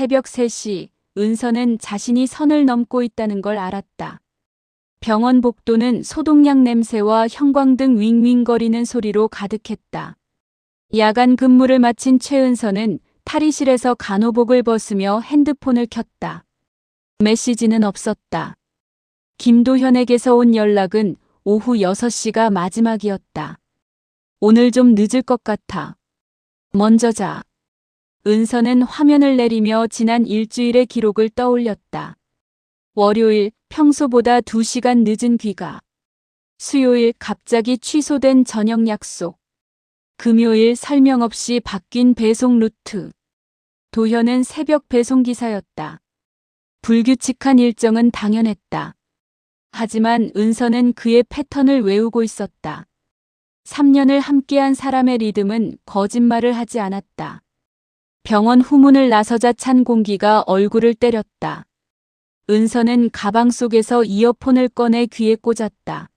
새벽 3시, 은서는 자신이 선을 넘고 있다는 걸 알았다. 병원 복도는 소독약 냄새와 형광등 윙윙거리는 소리로 가득했다. 야간 근무를 마친 최은서는 탈의실에서 간호복을 벗으며 핸드폰을 켰다. 메시지는 없었다. 김도현에게서 온 연락은 오후 6시가 마지막이었다. 오늘 좀 늦을 것 같아. 먼저 자. 은서는 화면을 내리며 지난 일주일의 기록을 떠올렸다. 월요일, 평소보다 2시간 늦은 귀가. 수요일, 갑자기 취소된 저녁 약속. 금요일, 설명 없이 바뀐 배송 루트. 도현은 새벽 배송기사였다. 불규칙한 일정은 당연했다. 하지만 은서는 그의 패턴을 외우고 있었다. 3년을 함께한 사람의 리듬은 거짓말을 하지 않았다. 병원 후문을 나서자 찬 공기가 얼굴을 때렸다. 은서는 가방 속에서 이어폰을 꺼내 귀에 꽂았다.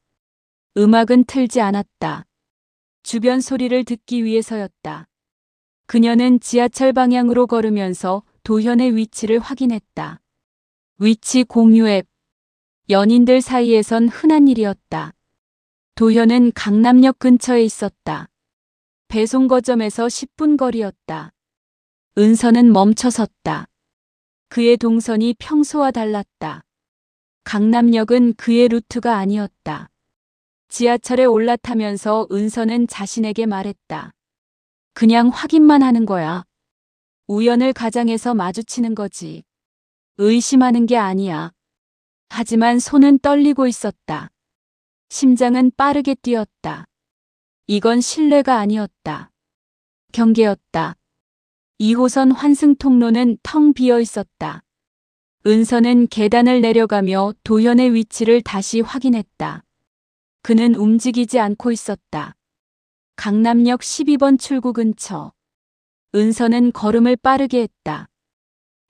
음악은 틀지 않았다. 주변 소리를 듣기 위해서였다. 그녀는 지하철 방향으로 걸으면서 도현의 위치를 확인했다. 위치 공유 앱. 연인들 사이에선 흔한 일이었다. 도현은 강남역 근처에 있었다. 배송 거점에서 10분 거리였다. 은서는 멈춰섰다. 그의 동선이 평소와 달랐다. 강남역은 그의 루트가 아니었다. 지하철에 올라타면서 은서는 자신에게 말했다. 그냥 확인만 하는 거야. 우연을 가장해서 마주치는 거지. 의심하는 게 아니야. 하지만 손은 떨리고 있었다. 심장은 빠르게 뛰었다. 이건 신뢰가 아니었다. 경계였다. 2호선 환승통로는 텅 비어 있었다. 은서는 계단을 내려가며 도현의 위치를 다시 확인했다. 그는 움직이지 않고 있었다. 강남역 12번 출구 근처. 은서는 걸음을 빠르게 했다.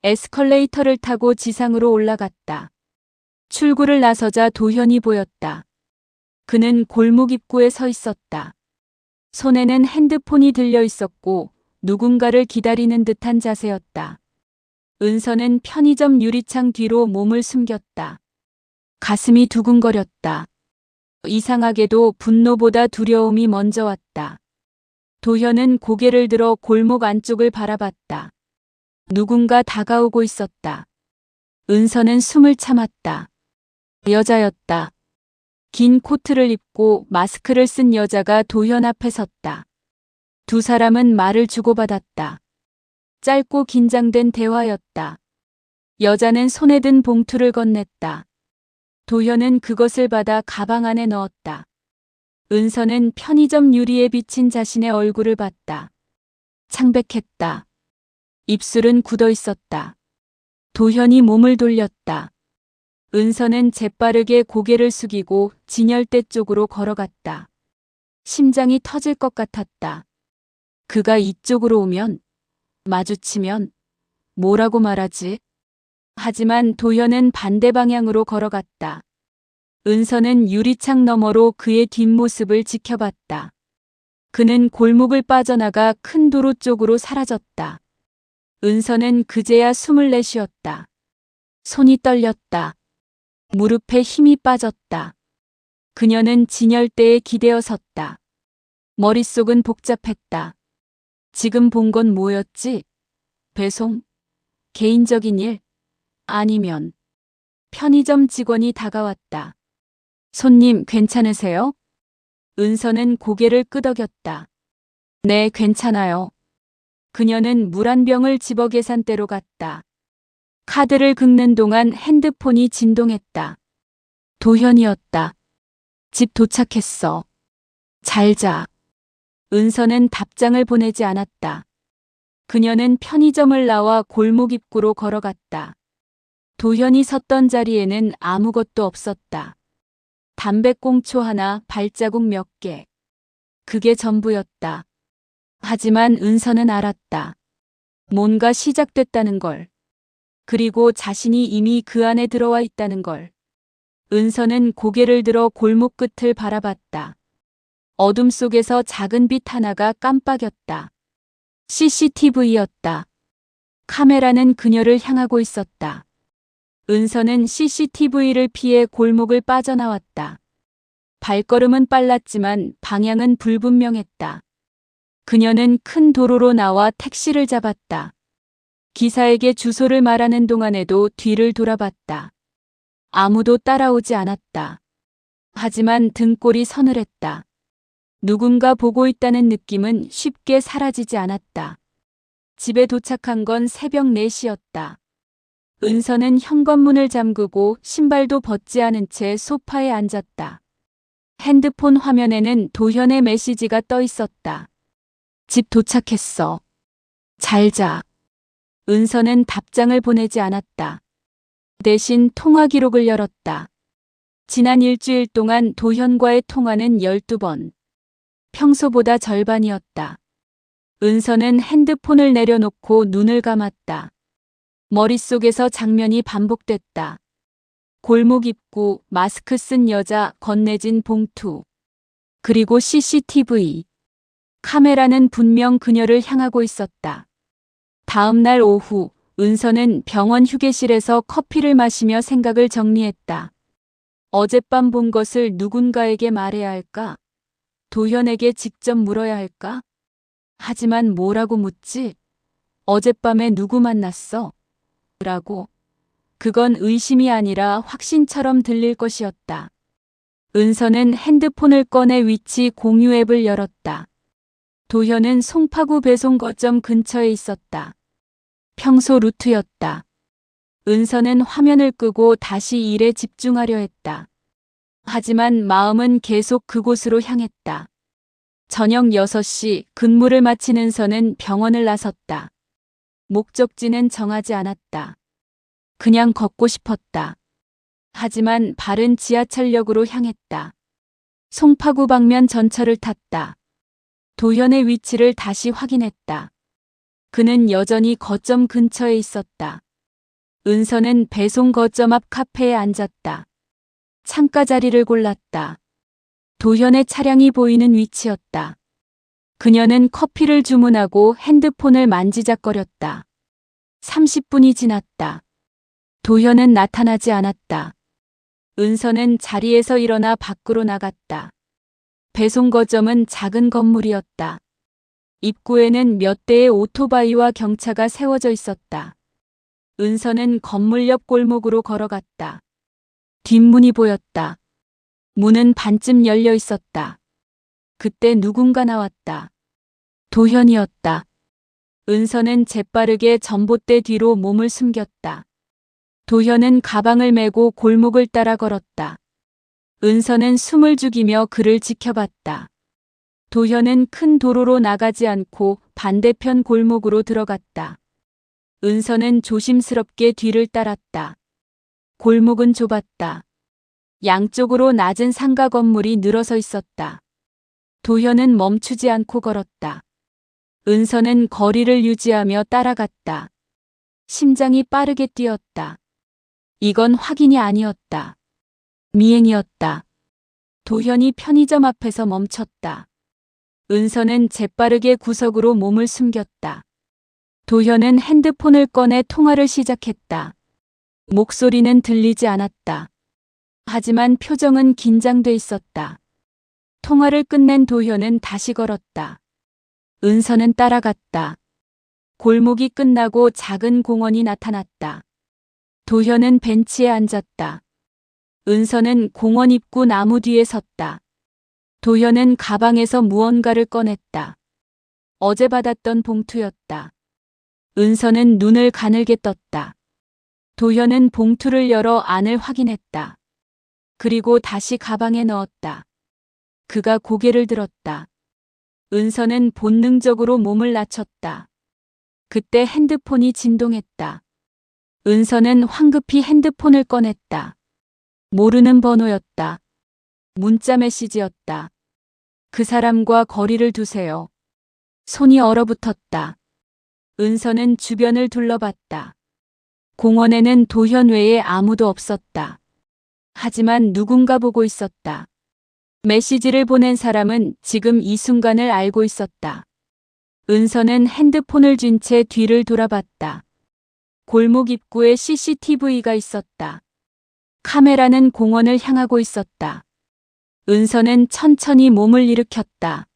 에스컬레이터를 타고 지상으로 올라갔다. 출구를 나서자 도현이 보였다. 그는 골목 입구에 서 있었다. 손에는 핸드폰이 들려 있었고 누군가를 기다리는 듯한 자세였다. 은서는 편의점 유리창 뒤로 몸을 숨겼다. 가슴이 두근거렸다. 이상하게도 분노보다 두려움이 먼저 왔다. 도현은 고개를 들어 골목 안쪽을 바라봤다. 누군가 다가오고 있었다. 은서는 숨을 참았다. 여자였다. 긴 코트를 입고 마스크를 쓴 여자가 도현 앞에 섰다. 두 사람은 말을 주고받았다. 짧고 긴장된 대화였다. 여자는 손에 든 봉투를 건넸다. 도현은 그것을 받아 가방 안에 넣었다. 은서는 편의점 유리에 비친 자신의 얼굴을 봤다. 창백했다. 입술은 굳어 있었다. 도현이 몸을 돌렸다. 은서는 재빠르게 고개를 숙이고 진열대 쪽으로 걸어갔다. 심장이 터질 것 같았다. 그가 이쪽으로 오면, 마주치면, 뭐라고 말하지? 하지만 도현은 반대 방향으로 걸어갔다. 은서는 유리창 너머로 그의 뒷모습을 지켜봤다. 그는 골목을 빠져나가 큰 도로 쪽으로 사라졌다. 은서는 그제야 숨을 내쉬었다. 손이 떨렸다. 무릎에 힘이 빠졌다. 그녀는 진열대에 기대어 섰다. 머릿속은 복잡했다. 지금 본 건 뭐였지? 배송? 개인적인 일? 아니면 편의점 직원이 다가왔다. 손님 괜찮으세요? 은서는 고개를 끄덕였다. 네, 괜찮아요. 그녀는 물 한 병을 집어 계산대로 갔다. 카드를 긁는 동안 핸드폰이 진동했다. 도현이었다. 집 도착했어. 잘 자. 은서는 답장을 보내지 않았다. 그녀는 편의점을 나와 골목 입구로 걸어갔다. 도현이 섰던 자리에는 아무것도 없었다. 담배꽁초 하나, 발자국 몇 개. 그게 전부였다. 하지만 은서는 알았다. 뭔가 시작됐다는 걸. 그리고 자신이 이미 그 안에 들어와 있다는 걸. 은서는 고개를 들어 골목 끝을 바라봤다. 어둠 속에서 작은 빛 하나가 깜빡였다. CCTV였다. 카메라는 그녀를 향하고 있었다. 은서는 CCTV를 피해 골목을 빠져나왔다. 발걸음은 빨랐지만 방향은 불분명했다. 그녀는 큰 도로로 나와 택시를 잡았다. 기사에게 주소를 말하는 동안에도 뒤를 돌아봤다. 아무도 따라오지 않았다. 하지만 등골이 서늘했다. 누군가 보고 있다는 느낌은 쉽게 사라지지 않았다. 집에 도착한 건 새벽 4시였다. 은서는 현관문을 잠그고 신발도 벗지 않은 채 소파에 앉았다. 핸드폰 화면에는 도현의 메시지가 떠 있었다. 집 도착했어. 잘 자. 은서는 답장을 보내지 않았다. 대신 통화 기록을 열었다. 지난 일주일 동안 도현과의 통화는 12번. 평소보다 절반이었다. 은서는 핸드폰을 내려놓고 눈을 감았다. 머릿속에서 장면이 반복됐다. 골목 입구, 마스크 쓴 여자, 건네진 봉투. 그리고 CCTV. 카메라는 분명 그녀를 향하고 있었다. 다음 날 오후, 은서는 병원 휴게실에서 커피를 마시며 생각을 정리했다. 어젯밤 본 것을 누군가에게 말해야 할까? 도현에게 직접 물어야 할까? 하지만 뭐라고 묻지? 어젯밤에 누구 만났어? 라고. 그건 의심이 아니라 확신처럼 들릴 것이었다. 은서는 핸드폰을 꺼내 위치 공유 앱을 열었다. 도현은 송파구 배송 거점 근처에 있었다. 평소 루트였다. 은서는 화면을 끄고 다시 일에 집중하려 했다. 하지만 마음은 계속 그곳으로 향했다. 저녁 6시 근무를 마친 은서는 병원을 나섰다. 목적지는 정하지 않았다. 그냥 걷고 싶었다. 하지만 발은 지하철역으로 향했다. 송파구 방면 전철을 탔다. 도현의 위치를 다시 확인했다. 그는 여전히 거점 근처에 있었다. 은서는 배송 거점 앞 카페에 앉았다. 창가 자리를 골랐다. 도현의 차량이 보이는 위치였다. 그녀는 커피를 주문하고 핸드폰을 만지작거렸다. 30분이 지났다. 도현은 나타나지 않았다. 은서는 자리에서 일어나 밖으로 나갔다. 배송 거점은 작은 건물이었다. 입구에는 몇 대의 오토바이와 경차가 세워져 있었다. 은서는 건물 옆 골목으로 걸어갔다. 뒷문이 보였다. 문은 반쯤 열려 있었다. 그때 누군가 나왔다. 도현이었다. 은서는 재빠르게 전봇대 뒤로 몸을 숨겼다. 도현은 가방을 메고 골목을 따라 걸었다. 은서는 숨을 죽이며 그를 지켜봤다. 도현은 큰 도로로 나가지 않고 반대편 골목으로 들어갔다. 은서는 조심스럽게 뒤를 따랐다. 골목은 좁았다. 양쪽으로 낮은 상가 건물이 늘어서 있었다. 도현은 멈추지 않고 걸었다. 은서는 거리를 유지하며 따라갔다. 심장이 빠르게 뛰었다. 이건 확인이 아니었다. 미행이었다. 도현이 편의점 앞에서 멈췄다. 은서는 재빠르게 구석으로 몸을 숨겼다. 도현은 핸드폰을 꺼내 통화를 시작했다. 목소리는 들리지 않았다. 하지만 표정은 긴장돼 있었다. 통화를 끝낸 도현은 다시 걸었다. 은서는 따라갔다. 골목이 끝나고 작은 공원이 나타났다. 도현은 벤치에 앉았다. 은서는 공원 입구 나무 뒤에 섰다. 도현은 가방에서 무언가를 꺼냈다. 어제 받았던 봉투였다. 은서는 눈을 가늘게 떴다. 도현은 봉투를 열어 안을 확인했다. 그리고 다시 가방에 넣었다. 그가 고개를 들었다. 은서는 본능적으로 몸을 낮췄다. 그때 핸드폰이 진동했다. 은서는 황급히 핸드폰을 꺼냈다. 모르는 번호였다. 문자 메시지였다. 그 사람과 거리를 두세요. 손이 얼어붙었다. 은서는 주변을 둘러봤다. 공원에는 도현 외에 아무도 없었다. 하지만 누군가 보고 있었다. 메시지를 보낸 사람은 지금 이 순간을 알고 있었다. 은서는 핸드폰을 쥔 채 뒤를 돌아봤다. 골목 입구에 CCTV가 있었다. 카메라는 공원을 향하고 있었다. 은서는 천천히 몸을 일으켰다.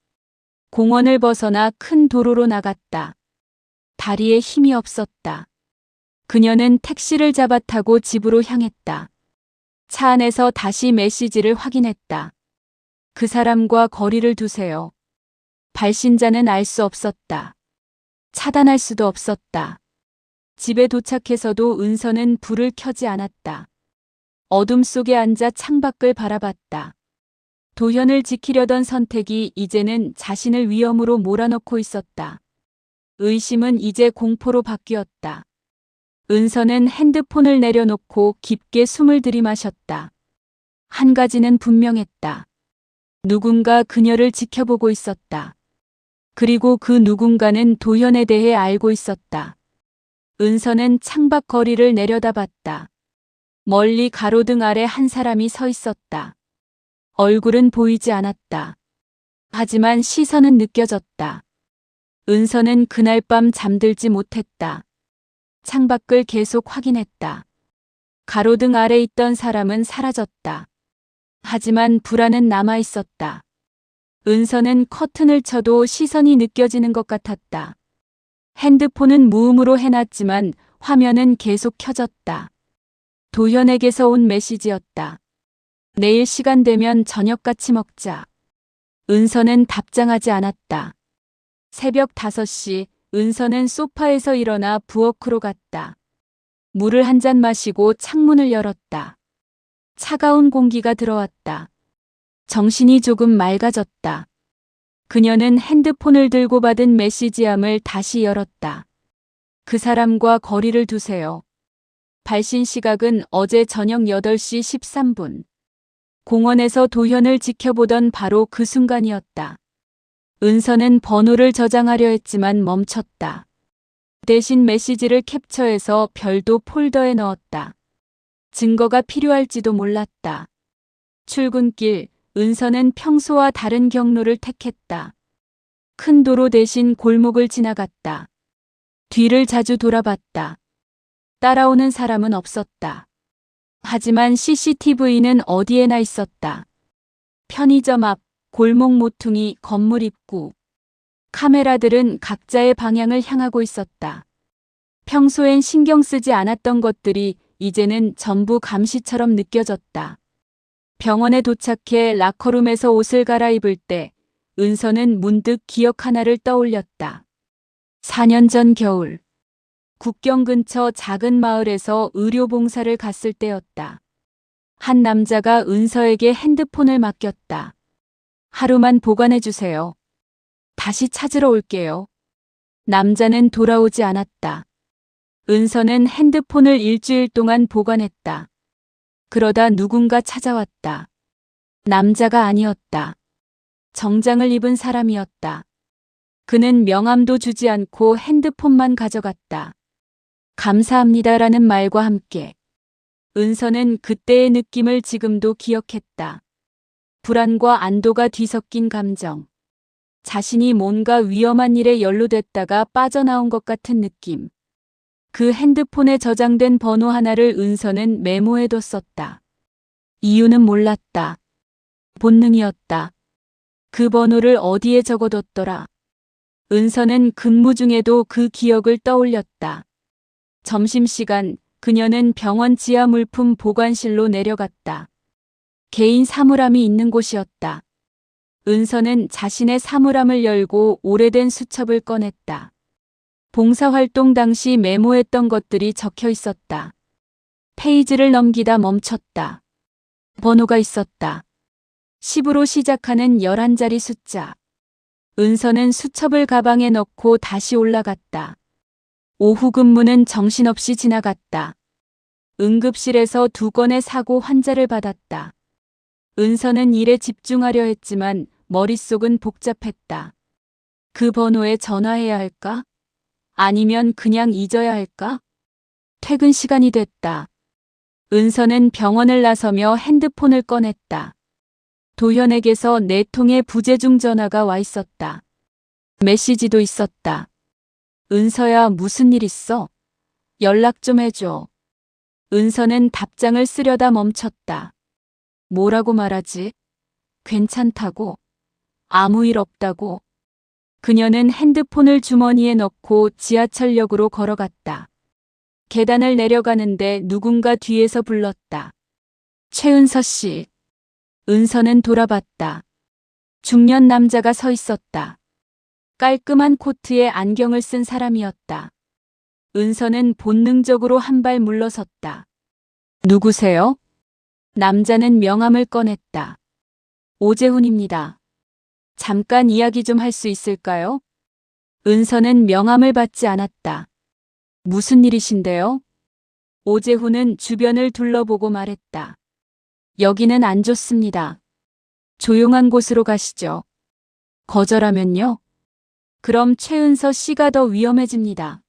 공원을 벗어나 큰 도로로 나갔다. 다리에 힘이 없었다. 그녀는 택시를 잡아 타고 집으로 향했다. 차 안에서 다시 메시지를 확인했다. 그 사람과 거리를 두세요. 발신자는 알 수 없었다. 차단할 수도 없었다. 집에 도착해서도 은서는 불을 켜지 않았다. 어둠 속에 앉아 창밖을 바라봤다. 도현을 지키려던 선택이 이제는 자신을 위험으로 몰아넣고 있었다. 의심은 이제 공포로 바뀌었다. 은서는 핸드폰을 내려놓고 깊게 숨을 들이마셨다. 한 가지는 분명했다. 누군가 그녀를 지켜보고 있었다. 그리고 그 누군가는 도현에 대해 알고 있었다. 은서는 창밖 거리를 내려다봤다. 멀리 가로등 아래 한 사람이 서 있었다. 얼굴은 보이지 않았다. 하지만 시선은 느껴졌다. 은서는 그날 밤 잠들지 못했다. 창밖을 계속 확인했다. 가로등 아래 있던 사람은 사라졌다. 하지만 불안은 남아 있었다. 은서는 커튼을 쳐도 시선이 느껴지는 것 같았다. 핸드폰은 무음으로 해놨지만 화면은 계속 켜졌다. 도현에게서 온 메시지였다. 내일 시간 되면 저녁 같이 먹자. 은서는 답장하지 않았다. 새벽 5시 은서는 소파에서 일어나 부엌으로 갔다. 물을 한 잔 마시고 창문을 열었다. 차가운 공기가 들어왔다. 정신이 조금 맑아졌다. 그녀는 핸드폰을 들고 받은 메시지함을 다시 열었다. 그 사람과 거리를 두세요. 발신 시각은 어제 저녁 8시 13분. 공원에서 도현을 지켜보던 바로 그 순간이었다. 은서는 번호를 저장하려 했지만 멈췄다. 대신 메시지를 캡처해서 별도 폴더에 넣었다. 증거가 필요할지도 몰랐다. 출근길, 은서는 평소와 다른 경로를 택했다. 큰 도로 대신 골목을 지나갔다. 뒤를 자주 돌아봤다. 따라오는 사람은 없었다. 하지만 CCTV는 어디에나 있었다. 편의점 앞, 골목 모퉁이, 건물 입구. 카메라들은 각자의 방향을 향하고 있었다. 평소엔 신경 쓰지 않았던 것들이 이제는 전부 감시처럼 느껴졌다. 병원에 도착해 라커룸에서 옷을 갈아입을 때 은서는 문득 기억 하나를 떠올렸다. 4년 전 겨울, 국경 근처 작은 마을에서 의료봉사를 갔을 때였다. 한 남자가 은서에게 핸드폰을 맡겼다. 하루만 보관해 주세요. 다시 찾으러 올게요. 남자는 돌아오지 않았다. 은서는 핸드폰을 일주일 동안 보관했다. 그러다 누군가 찾아왔다. 남자가 아니었다. 정장을 입은 사람이었다. 그는 명함도 주지 않고 핸드폰만 가져갔다. 감사합니다라는 말과 함께. 은서는 그때의 느낌을 지금도 기억했다. 불안과 안도가 뒤섞인 감정. 자신이 뭔가 위험한 일에 연루됐다가 빠져나온 것 같은 느낌. 그 핸드폰에 저장된 번호 하나를 은서는 메모해뒀었다. 이유는 몰랐다. 본능이었다. 그 번호를 어디에 적어뒀더라. 은서는 근무 중에도 그 기억을 떠올렸다. 점심시간 그녀는 병원 지하 물품 보관실로 내려갔다. 개인 사물함이 있는 곳이었다. 은서는 자신의 사물함을 열고 오래된 수첩을 꺼냈다. 봉사활동 당시 메모했던 것들이 적혀 있었다. 페이지를 넘기다 멈췄다. 번호가 있었다. 10으로 시작하는 11자리 숫자. 은서는 수첩을 가방에 넣고 다시 올라갔다. 오후 근무는 정신없이 지나갔다. 응급실에서 2건의 사고 환자를 받았다. 은서는 일에 집중하려 했지만 머릿속은 복잡했다. 그 번호에 전화해야 할까? 아니면 그냥 잊어야 할까? 퇴근 시간이 됐다. 은서는 병원을 나서며 핸드폰을 꺼냈다. 도현에게서 4통의 부재중 전화가 와 있었다. 메시지도 있었다. 은서야, 무슨 일 있어? 연락 좀 해줘. 은서는 답장을 쓰려다 멈췄다. 뭐라고 말하지? 괜찮다고? 아무 일 없다고? 그녀는 핸드폰을 주머니에 넣고 지하철역으로 걸어갔다. 계단을 내려가는데 누군가 뒤에서 불렀다. 최은서 씨. 은서는 돌아봤다. 중년 남자가 서 있었다. 깔끔한 코트에 안경을 쓴 사람이었다. 은서는 본능적으로 한 발 물러섰다. 누구세요? 남자는 명함을 꺼냈다. 오재훈입니다. 잠깐 이야기 좀 할 수 있을까요? 은서는 명함을 받지 않았다. 무슨 일이신데요? 오재훈은 주변을 둘러보고 말했다. 여기는 안 좋습니다. 조용한 곳으로 가시죠. 거절하면요? 그럼 최은서 씨가 더 위험해집니다.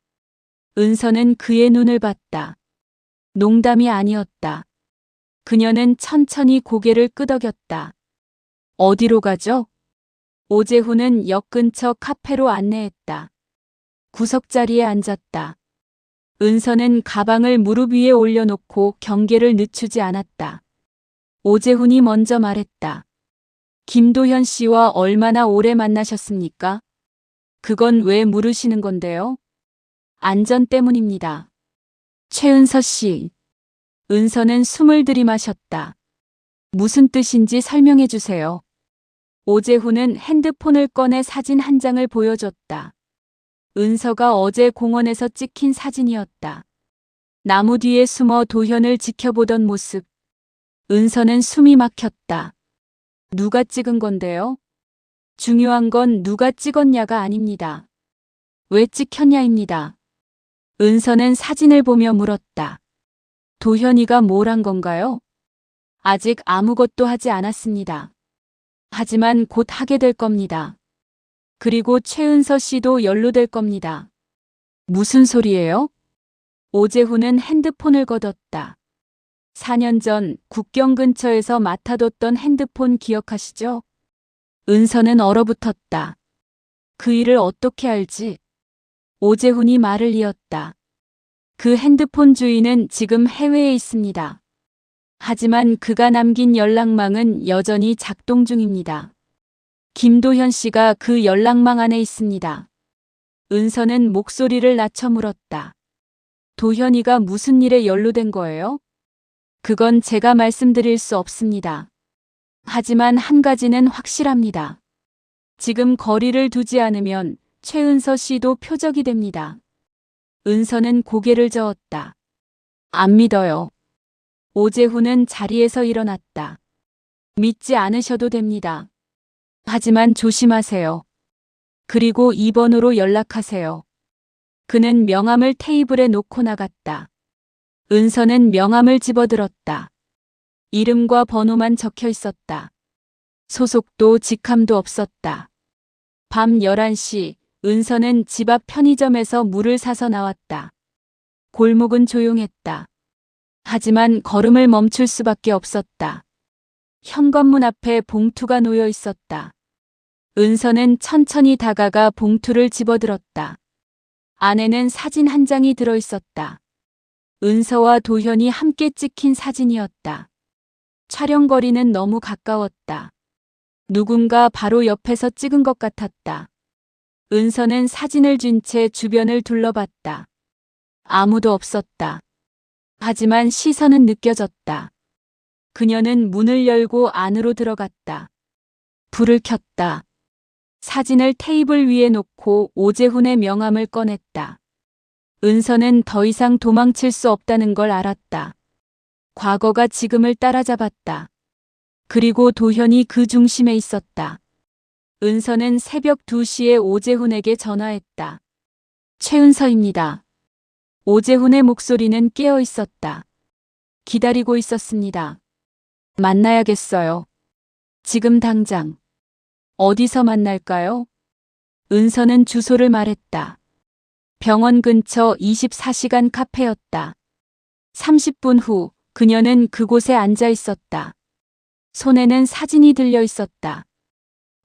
은서는 그의 눈을 봤다. 농담이 아니었다. 그녀는 천천히 고개를 끄덕였다. 어디로 가죠? 오재훈은 역 근처 카페로 안내했다. 구석자리에 앉았다. 은서는 가방을 무릎 위에 올려놓고 경계를 늦추지 않았다. 오재훈이 먼저 말했다. 김도현 씨와 얼마나 오래 만나셨습니까? 그건 왜 물으시는 건데요? 안전 때문입니다. 최은서 씨. 은서는 숨을 들이마셨다. 무슨 뜻인지 설명해 주세요. 오재훈은 핸드폰을 꺼내 사진 한 장을 보여줬다. 은서가 어제 공원에서 찍힌 사진이었다. 나무 뒤에 숨어 도현을 지켜보던 모습. 은서는 숨이 막혔다. 누가 찍은 건데요? 중요한 건 누가 찍었냐가 아닙니다. 왜 찍혔냐입니다. 은서는 사진을 보며 물었다. 도현이가 뭘 한 건가요? 아직 아무것도 하지 않았습니다. 하지만 곧 하게 될 겁니다. 그리고 최은서 씨도 연루될 겁니다. 무슨 소리예요? 오재훈은 핸드폰을 걷었다. 4년 전 국경 근처에서 맡아뒀던 핸드폰 기억하시죠? 은서는 얼어붙었다. 그 일을 어떻게 알지? 오재훈이 말을 이었다. 그 핸드폰 주인은 지금 해외에 있습니다. 하지만 그가 남긴 연락망은 여전히 작동 중입니다. 김도현 씨가 그 연락망 안에 있습니다. 은서는 목소리를 낮춰 물었다. 도현이가 무슨 일에 연루된 거예요? 그건 제가 말씀드릴 수 없습니다. 하지만 한 가지는 확실합니다. 지금 거리를 두지 않으면 최은서 씨도 표적이 됩니다. 은서는 고개를 저었다. 안 믿어요. 오재훈은 자리에서 일어났다. 믿지 않으셔도 됩니다. 하지만 조심하세요. 그리고 2번으로 연락하세요. 그는 명함을 테이블에 놓고 나갔다. 은서는 명함을 집어들었다. 이름과 번호만 적혀 있었다. 소속도 직함도 없었다. 밤 11시 은서는 집 앞 편의점에서 물을 사서 나왔다. 골목은 조용했다. 하지만 걸음을 멈출 수밖에 없었다. 현관문 앞에 봉투가 놓여 있었다. 은서는 천천히 다가가 봉투를 집어들었다. 안에는 사진 한 장이 들어 있었다. 은서와 도현이 함께 찍힌 사진이었다. 촬영거리는 너무 가까웠다. 누군가 바로 옆에서 찍은 것 같았다. 은서는 사진을 쥔 채 주변을 둘러봤다. 아무도 없었다. 하지만 시선은 느껴졌다. 그녀는 문을 열고 안으로 들어갔다. 불을 켰다. 사진을 테이블 위에 놓고 오재훈의 명함을 꺼냈다. 은서는 더 이상 도망칠 수 없다는 걸 알았다. 과거가 지금을 따라잡았다. 그리고 도현이 그 중심에 있었다. 은서는 새벽 2시에 오재훈에게 전화했다. 최은서입니다. 오재훈의 목소리는 깨어 있었다. 기다리고 있었습니다. 만나야겠어요. 지금 당장. 어디서 만날까요? 은서는 주소를 말했다. 병원 근처 24시간 카페였다. 30분 후 그녀는 그곳에 앉아 있었다. 손에는 사진이 들려 있었다.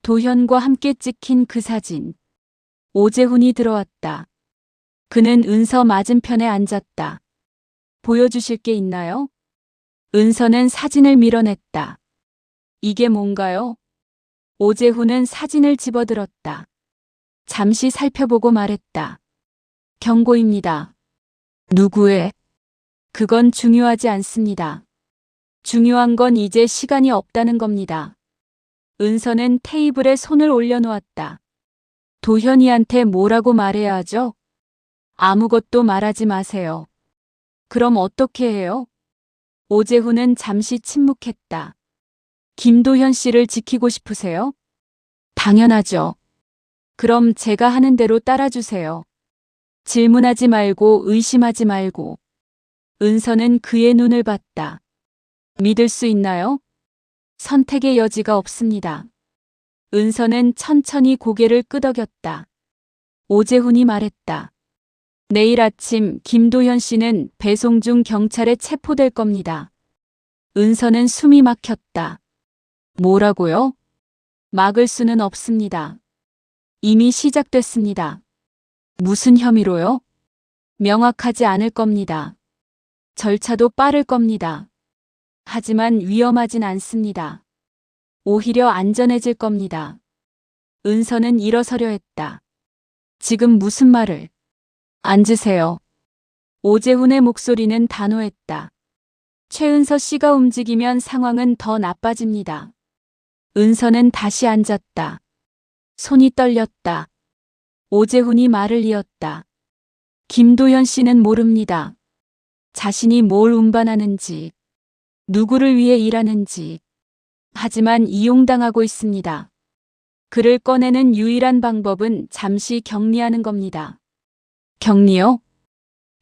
도현과 함께 찍힌 그 사진. 오재훈이 들어왔다. 그는 은서 맞은편에 앉았다. 보여주실 게 있나요? 은서는 사진을 밀어냈다. 이게 뭔가요? 오재훈은 사진을 집어들었다. 잠시 살펴보고 말했다. 경고입니다. 누구의? 그건 중요하지 않습니다. 중요한 건 이제 시간이 없다는 겁니다. 은서는 테이블에 손을 올려놓았다. 도현이한테 뭐라고 말해야 하죠? 아무것도 말하지 마세요. 그럼 어떻게 해요? 오재훈은 잠시 침묵했다. 김도현 씨를 지키고 싶으세요? 당연하죠. 그럼 제가 하는 대로 따라주세요. 질문하지 말고 의심하지 말고. 은서는 그의 눈을 봤다. 믿을 수 있나요? 선택의 여지가 없습니다. 은서는 천천히 고개를 끄덕였다. 오재훈이 말했다. 내일 아침 김도현 씨는 배송 중 경찰에 체포될 겁니다. 은서는 숨이 막혔다. 뭐라고요? 막을 수는 없습니다. 이미 시작됐습니다. 무슨 혐의로요? 명확하지 않을 겁니다. 절차도 빠를 겁니다. 하지만 위험하진 않습니다. 오히려 안전해질 겁니다. 은서는 일어서려 했다. 지금 무슨 말을? 앉으세요. 오재훈의 목소리는 단호했다. 최은서 씨가 움직이면 상황은 더 나빠집니다. 은서는 다시 앉았다. 손이 떨렸다. 오재훈이 말을 이었다. 김도현 씨는 모릅니다. 자신이 뭘 운반하는지, 누구를 위해 일하는지. 하지만 이용당하고 있습니다. 그를 꺼내는 유일한 방법은 잠시 격리하는 겁니다. 격리요?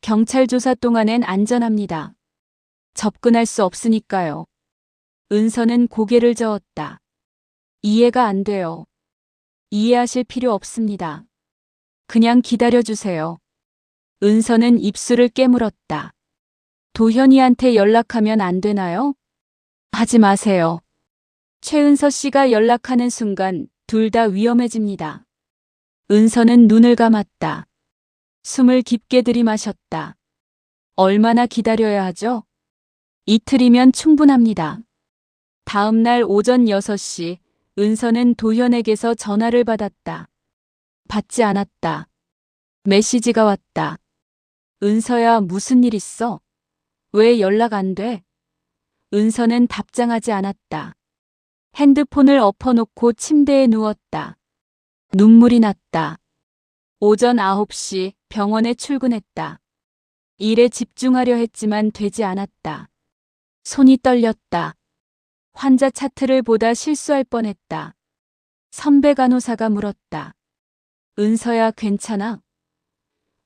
경찰 조사 동안엔 안전합니다. 접근할 수 없으니까요. 은서는 고개를 저었다. 이해가 안 돼요. 이해하실 필요 없습니다. 그냥 기다려주세요. 은서는 입술을 깨물었다. 도현이한테 연락하면 안 되나요? 하지 마세요. 최은서 씨가 연락하는 순간 둘 다 위험해집니다. 은서는 눈을 감았다. 숨을 깊게 들이마셨다. 얼마나 기다려야 하죠? 이틀이면 충분합니다. 다음 날 오전 6시, 은서는 도현에게서 전화를 받았다. 받지 않았다. 메시지가 왔다. 은서야, 무슨 일 있어? 왜 연락 안 돼? 은서는 답장하지 않았다. 핸드폰을 엎어놓고 침대에 누웠다. 눈물이 났다. 오전 9시 병원에 출근했다. 일에 집중하려 했지만 되지 않았다. 손이 떨렸다. 환자 차트를 보다 실수할 뻔했다. 선배 간호사가 물었다. 은서야, 괜찮아?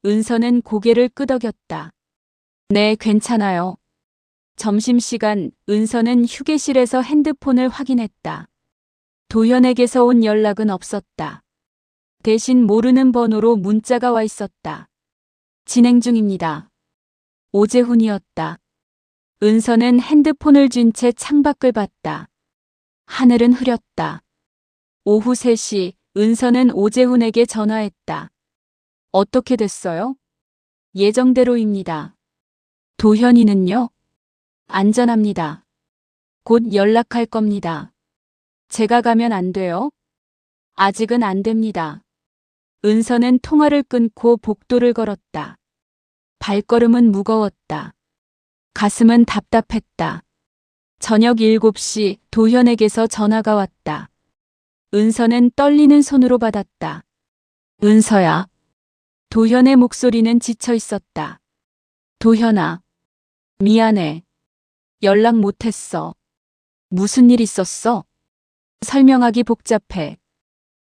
은서는 고개를 끄덕였다. 네, 괜찮아요. 점심시간 은서는 휴게실에서 핸드폰을 확인했다. 도현에게서 온 연락은 없었다. 대신 모르는 번호로 문자가 와 있었다. 진행 중입니다. 오재훈이었다. 은서는 핸드폰을 쥔 채 창밖을 봤다. 하늘은 흐렸다. 오후 3시 은서는 오재훈에게 전화했다. 어떻게 됐어요? 예정대로입니다. 도현이는요? 안전합니다. 곧 연락할 겁니다. 제가 가면 안 돼요? 아직은 안 됩니다. 은서는 통화를 끊고 복도를 걸었다. 발걸음은 무거웠다. 가슴은 답답했다. 저녁 7시 도현에게서 전화가 왔다. 은서는 떨리는 손으로 받았다. 은서야. 도현의 목소리는 지쳐 있었다. 도현아. 미안해. 연락 못했어. 무슨 일 있었어? 설명하기 복잡해.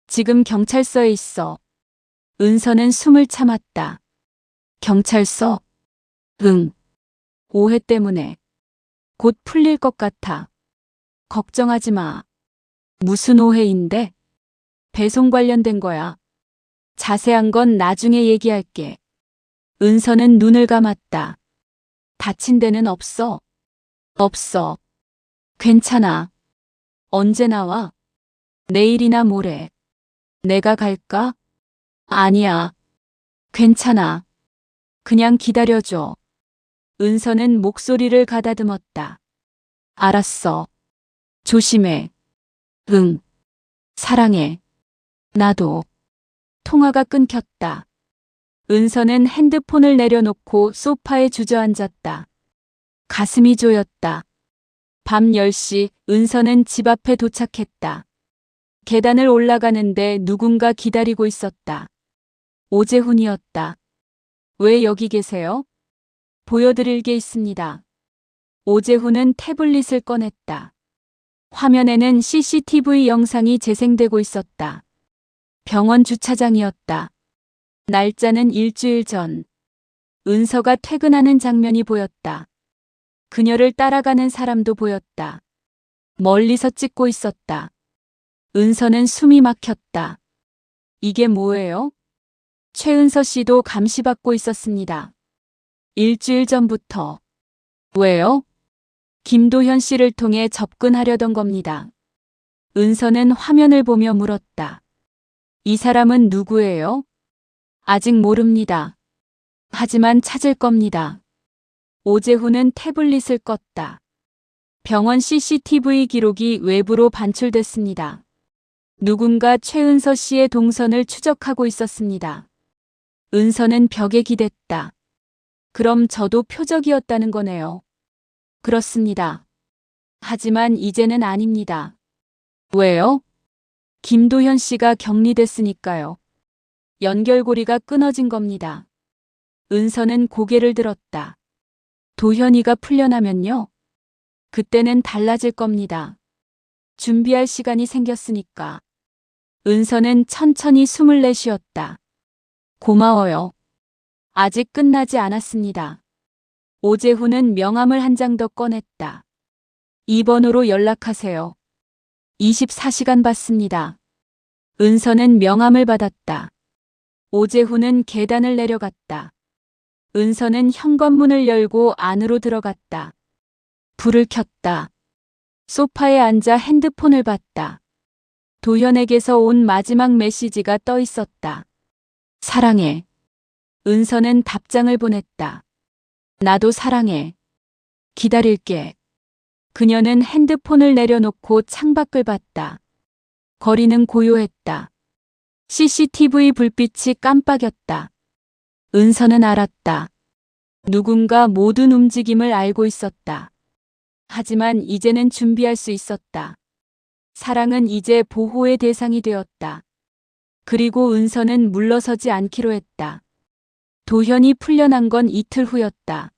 지금 경찰서에 있어. 은서는 숨을 참았다. 경찰서? 응. 오해 때문에. 곧 풀릴 것 같아. 걱정하지 마. 무슨 오해인데? 배송 관련된 거야. 자세한 건 나중에 얘기할게. 은서는 눈을 감았다. 다친 데는 없어? 없어. 괜찮아. 언제 나와? 내일이나 모레. 내가 갈까? 아니야. 괜찮아. 그냥 기다려줘. 은서는 목소리를 가다듬었다. 알았어. 조심해. 응. 사랑해. 나도. 통화가 끊겼다. 은서는 핸드폰을 내려놓고 소파에 주저앉았다. 가슴이 조였다. 밤 10시 은서는 집 앞에 도착했다. 계단을 올라가는데 누군가 기다리고 있었다. 오재훈이었다. 왜 여기 계세요? 보여드릴 게 있습니다. 오재훈은 태블릿을 꺼냈다. 화면에는 CCTV 영상이 재생되고 있었다. 병원 주차장이었다. 날짜는 일주일 전. 은서가 퇴근하는 장면이 보였다. 그녀를 따라가는 사람도 보였다. 멀리서 찍고 있었다. 은서는 숨이 막혔다. 이게 뭐예요? 최은서 씨도 감시받고 있었습니다. 일주일 전부터. 왜요? 김도현 씨를 통해 접근하려던 겁니다. 은서는 화면을 보며 물었다. 이 사람은 누구예요? 아직 모릅니다. 하지만 찾을 겁니다. 오재훈은 태블릿을 껐다. 병원 CCTV 기록이 외부로 반출됐습니다. 누군가 최은서 씨의 동선을 추적하고 있었습니다. 은서는 벽에 기댔다. 그럼 저도 표적이었다는 거네요. 그렇습니다. 하지만 이제는 아닙니다. 왜요? 김도현 씨가 격리됐으니까요. 연결고리가 끊어진 겁니다. 은서는 고개를 들었다. 도현이가 풀려나면요? 그때는 달라질 겁니다. 준비할 시간이 생겼으니까. 은서는 천천히 숨을 내쉬었다. 고마워요. 아직 끝나지 않았습니다. 오재훈은 명함을 한 장 더 꺼냈다. 이 번호로 연락하세요. 24시간 받습니다. 은서는 명함을 받았다. 오재훈은 계단을 내려갔다. 은서는 현관문을 열고 안으로 들어갔다. 불을 켰다. 소파에 앉아 핸드폰을 봤다. 도현에게서 온 마지막 메시지가 떠 있었다. 사랑해. 은서는 답장을 보냈다. 나도 사랑해. 기다릴게. 그녀는 핸드폰을 내려놓고 창밖을 봤다. 거리는 고요했다. CCTV 불빛이 깜빡였다. 은서는 알았다. 누군가 모든 움직임을 알고 있었다. 하지만 이제는 준비할 수 있었다. 사랑은 이제 보호의 대상이 되었다. 그리고 은서는 물러서지 않기로 했다. 도현이 풀려난 건 이틀 후였다.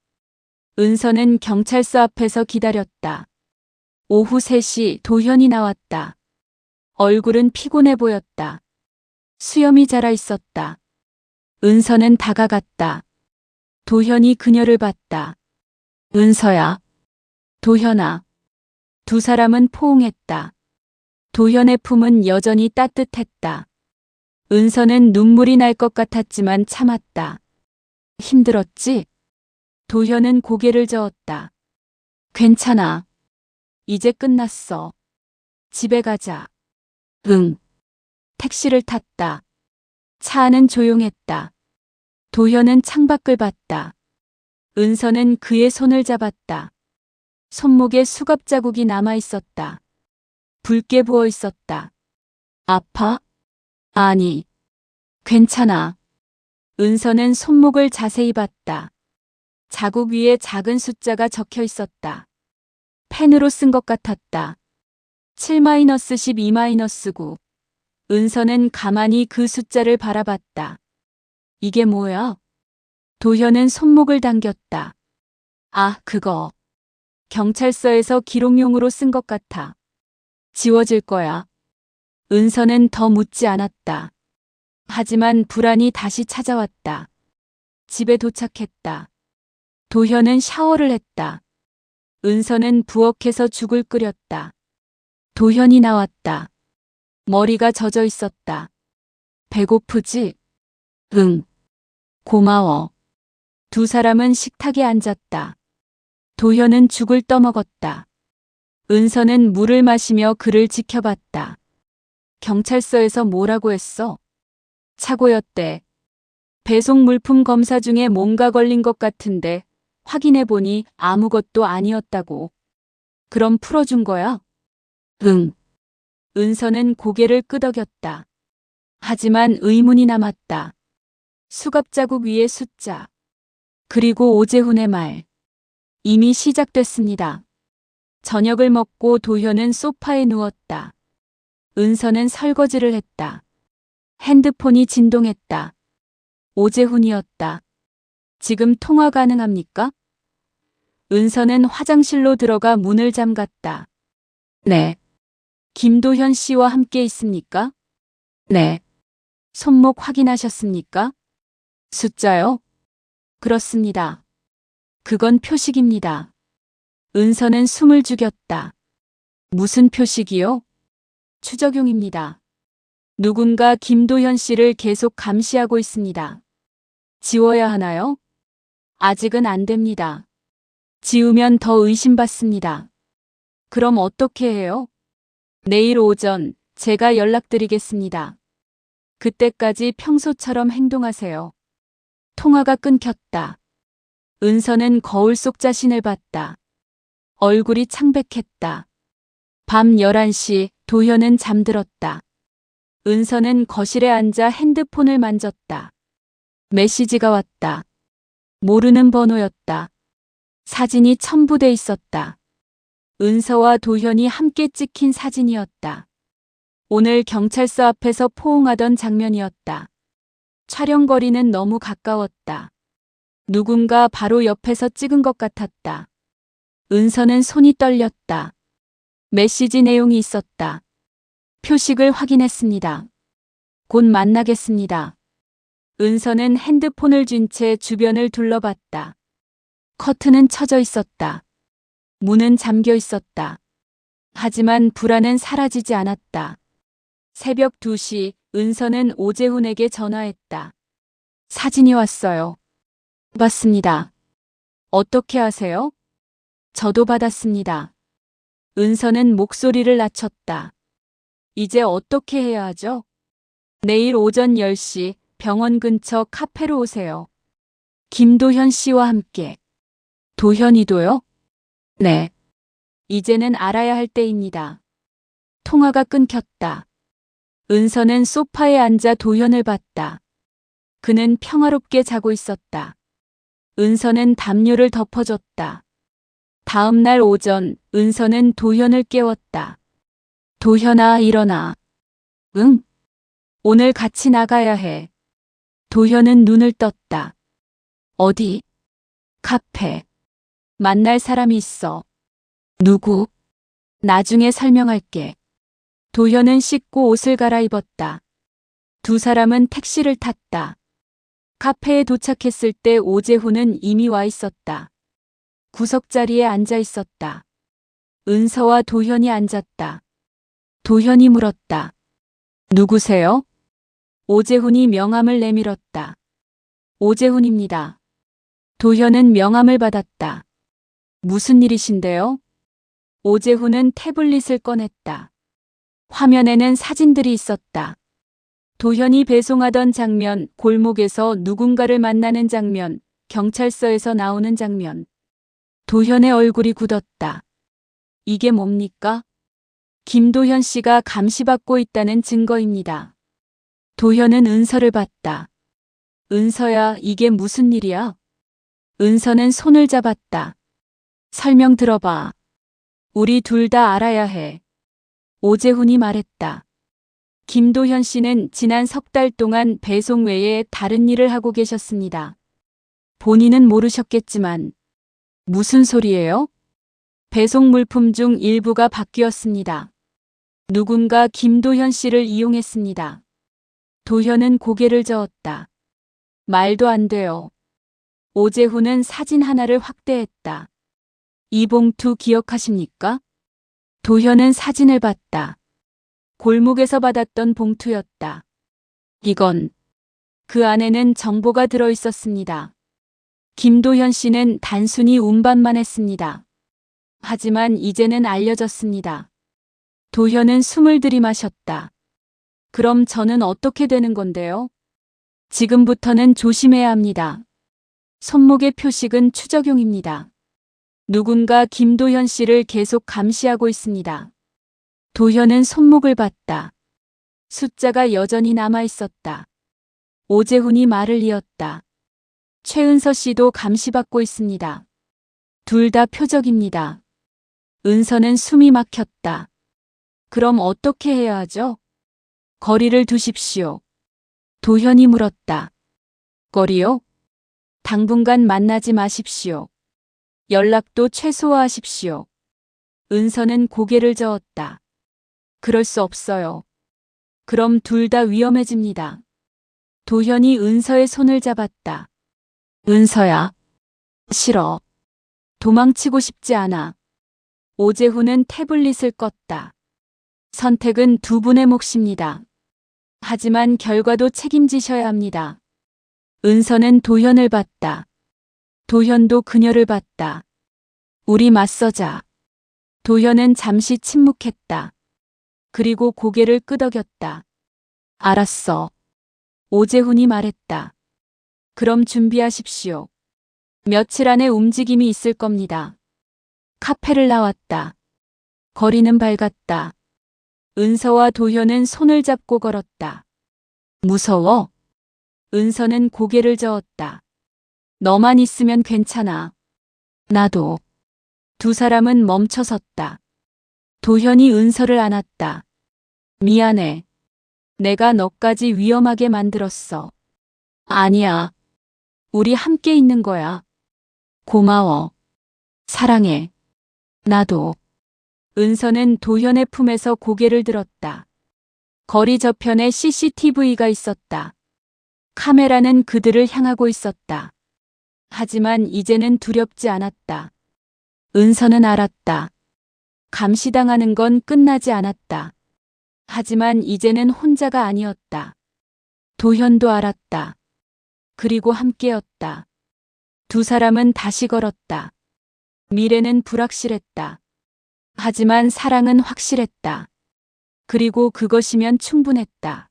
은서는 경찰서 앞에서 기다렸다. 오후 3시 도현이 나왔다. 얼굴은 피곤해 보였다. 수염이 자라 있었다. 은서는 다가갔다. 도현이 그녀를 봤다. 은서야. 도현아. 두 사람은 포옹했다. 도현의 품은 여전히 따뜻했다. 은서는 눈물이 날 것 같았지만 참았다. 힘들었지? 도현은 고개를 저었다. 괜찮아. 이제 끝났어. 집에 가자. 응. 택시를 탔다. 차 안은 조용했다. 도현은 창밖을 봤다. 은서는 그의 손을 잡았다. 손목에 수갑 자국이 남아 있었다. 붉게 부어 있었다. 아파? 아니. 괜찮아. 은서는 손목을 자세히 봤다. 자국 위에 작은 숫자가 적혀 있었다. 펜으로 쓴 것 같았다. 7-12-9. 은서는 가만히 그 숫자를 바라봤다. 이게 뭐야? 도현은 손목을 당겼다. 아, 그거. 경찰서에서 기록용으로 쓴 것 같아. 지워질 거야. 은서는 더 묻지 않았다. 하지만 불안이 다시 찾아왔다. 집에 도착했다. 도현은 샤워를 했다. 은서는 부엌에서 죽을 끓였다. 도현이 나왔다. 머리가 젖어 있었다. 배고프지? 응. 고마워. 두 사람은 식탁에 앉았다. 도현은 죽을 떠먹었다. 은서는 물을 마시며 그를 지켜봤다. 경찰서에서 뭐라고 했어? 착오였대. 배송 물품 검사 중에 뭔가 걸린 것 같은데 확인해 보니 아무것도 아니었다고. 그럼 풀어준 거야? 응. 은서는 고개를 끄덕였다. 하지만 의문이 남았다. 수갑 자국 위에 숫자. 그리고 오재훈의 말. 이미 시작됐습니다. 저녁을 먹고 도현은 소파에 누웠다. 은서는 설거지를 했다. 핸드폰이 진동했다. 오재훈이었다. 지금 통화 가능합니까? 은서는 화장실로 들어가 문을 잠갔다. 네. 김도현 씨와 함께 있습니까? 네. 손목 확인하셨습니까? 숫자요? 그렇습니다. 그건 표식입니다. 은서는 숨을 죽였다. 무슨 표식이요? 추적용입니다. 누군가 김도현 씨를 계속 감시하고 있습니다. 지워야 하나요? 아직은 안 됩니다. 지우면 더 의심받습니다. 그럼 어떻게 해요? 내일 오전 제가 연락드리겠습니다. 그때까지 평소처럼 행동하세요. 통화가 끊겼다. 은서는 거울 속 자신을 봤다. 얼굴이 창백했다. 밤 11시 도현은 잠들었다. 은서는 거실에 앉아 핸드폰을 만졌다. 메시지가 왔다. 모르는 번호였다. 사진이 첨부돼 있었다. 은서와 도현이 함께 찍힌 사진이었다. 오늘 경찰서 앞에서 포옹하던 장면이었다. 촬영거리는 너무 가까웠다. 누군가 바로 옆에서 찍은 것 같았다. 은서는 손이 떨렸다. 메시지 내용이 있었다. 표식을 확인했습니다. 곧 만나겠습니다. 은서는 핸드폰을 쥔 채 주변을 둘러봤다. 커튼은 쳐져 있었다. 문은 잠겨 있었다. 하지만 불안은 사라지지 않았다. 새벽 2시 은서는 오재훈에게 전화했다. 사진이 왔어요. 받습니다. 어떻게 아세요? 저도 받았습니다. 은서는 목소리를 낮췄다. 이제 어떻게 해야 하죠? 내일 오전 10시 병원 근처 카페로 오세요. 김도현 씨와 함께. 도현이도요? 네. 이제는 알아야 할 때입니다. 통화가 끊겼다. 은서는 소파에 앉아 도현을 봤다. 그는 평화롭게 자고 있었다. 은서는 담요를 덮어줬다. 다음 날 오전 은서는 도현을 깨웠다. 도현아, 일어나. 응? 오늘 같이 나가야 해. 도현은 눈을 떴다. 어디? 카페. 만날 사람이 있어. 누구? 나중에 설명할게. 도현은 씻고 옷을 갈아입었다. 두 사람은 택시를 탔다. 카페에 도착했을 때 오재훈은 이미 와 있었다. 구석자리에 앉아 있었다. 은서와 도현이 앉았다. 도현이 물었다. 누구세요? 오재훈이 명함을 내밀었다. 오재훈입니다. 도현은 명함을 받았다. 무슨 일이신데요? 오재훈은 태블릿을 꺼냈다. 화면에는 사진들이 있었다. 도현이 배송하던 장면, 골목에서 누군가를 만나는 장면, 경찰서에서 나오는 장면. 도현의 얼굴이 굳었다. 이게 뭡니까? 김도현 씨가 감시받고 있다는 증거입니다. 도현은 은서를 봤다. 은서야, 이게 무슨 일이야? 은서는 손을 잡았다. 설명 들어봐. 우리 둘 다 알아야 해. 오재훈이 말했다. 김도현 씨는 지난 3달 동안 배송 외에 다른 일을 하고 계셨습니다. 본인은 모르셨겠지만. 무슨 소리예요? 배송 물품 중 일부가 바뀌었습니다. 누군가 김도현 씨를 이용했습니다. 도현은 고개를 저었다. 말도 안 돼요. 오재훈은 사진 하나를 확대했다. 이 봉투 기억하십니까? 도현은 사진을 봤다. 골목에서 받았던 봉투였다. 이건 그 안에는 정보가 들어 있었습니다. 김도현 씨는 단순히 운반만 했습니다. 하지만 이제는 알려졌습니다. 도현은 숨을 들이마셨다. 그럼 저는 어떻게 되는 건데요? 지금부터는 조심해야 합니다. 손목의 표식은 추적용입니다. 누군가 김도현 씨를 계속 감시하고 있습니다. 도현은 손목을 봤다. 숫자가 여전히 남아 있었다. 오재훈이 말을 이었다. 최은서 씨도 감시받고 있습니다. 둘 다 표적입니다. 은서는 숨이 막혔다. 그럼 어떻게 해야 하죠? 거리를 두십시오. 도현이 물었다. 거리요? 당분간 만나지 마십시오. 연락도 최소화하십시오. 은서는 고개를 저었다. 그럴 수 없어요. 그럼 둘 다 위험해집니다. 도현이 은서의 손을 잡았다. 은서야. 싫어. 도망치고 싶지 않아. 오재훈은 태블릿을 껐다. 선택은 두 분의 몫입니다. 하지만 결과도 책임지셔야 합니다. 은서는 도현을 봤다. 도현도 그녀를 봤다. 우리 맞서자. 도현은 잠시 침묵했다. 그리고 고개를 끄덕였다. 알았어. 오재훈이 말했다. 그럼 준비하십시오. 며칠 안에 움직임이 있을 겁니다. 카페를 나왔다. 거리는 밝았다. 은서와 도현은 손을 잡고 걸었다. 무서워? 은서는 고개를 저었다. 너만 있으면 괜찮아. 나도. 두 사람은 멈춰섰다. 도현이 은서를 안았다. 미안해. 내가 너까지 위험하게 만들었어. 아니야. 우리 함께 있는 거야. 고마워. 사랑해. 나도. 은서는 도현의 품에서 고개를 들었다. 거리 저편에 CCTV가 있었다. 카메라는 그들을 향하고 있었다. 하지만 이제는 두렵지 않았다. 은서는 알았다. 감시당하는 건 끝나지 않았다. 하지만 이제는 혼자가 아니었다. 도현도 알았다. 그리고 함께였다. 두 사람은 다시 걸었다. 미래는 불확실했다. 하지만 사랑은 확실했다. 그리고 그것이면 충분했다.